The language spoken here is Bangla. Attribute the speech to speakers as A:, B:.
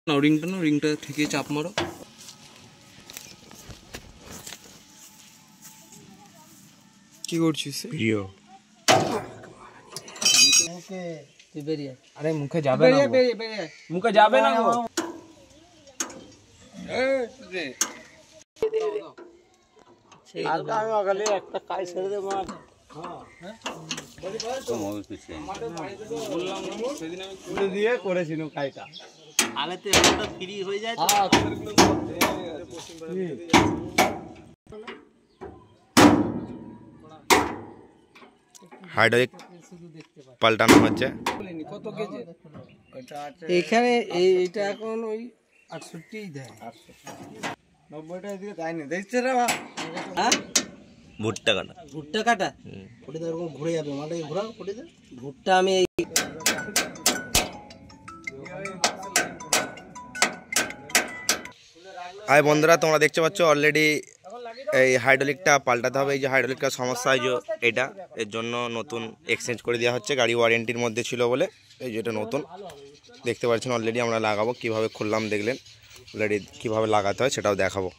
A: না রিংটা না, রিংটা থেকে চাপ মারো। কি করছিস? ভিডিও।
B: তুই বেরিয়ে।
A: আরে মুখে যাবে না, মুখে যাবে না গো।
B: একটা কাজ ছেড়ে দে মার।
C: দিয়ে করেছিল কাজটা
B: আলেতে একটা ফ্রি হয়ে যায় তো।
D: হাইড্রোলিক পাল্টানো হচ্ছে।
A: কত কেজি
B: এখানে এইটা এখন ওই 68 দেয়।
C: 90টা দিকে তাই না দেখছে রে বাবা।
B: হ্যাঁ
D: ভুট্টা কাটা,
B: ভুট্টা কাটা ওটা তো এরকম ঘুরে যাবে, মালটা ঘোরাও ওটা দে। ভুট্টা আমি
D: আর বন্ধুরা তোমরা দেখতে পাচ্ছ অলরেডি এই হাইড্রোলিকটা পাল্টাতে হবে। এই যে হাইড্রোলিকটার সমস্যা, এই যে এটা এর জন্য নতুন এক্সচেঞ্জ করে দেওয়া হচ্ছে। গাড়ি ওয়ারেন্টির মধ্যে ছিল বলে এই যে এটা নতুন দেখতে পাচ্ছেন। অলরেডি আমরা লাগাবো, কিভাবে খুললাম দেখলেন, অলরেডি কিভাবে লাগাতে হয় সেটাও দেখাবো।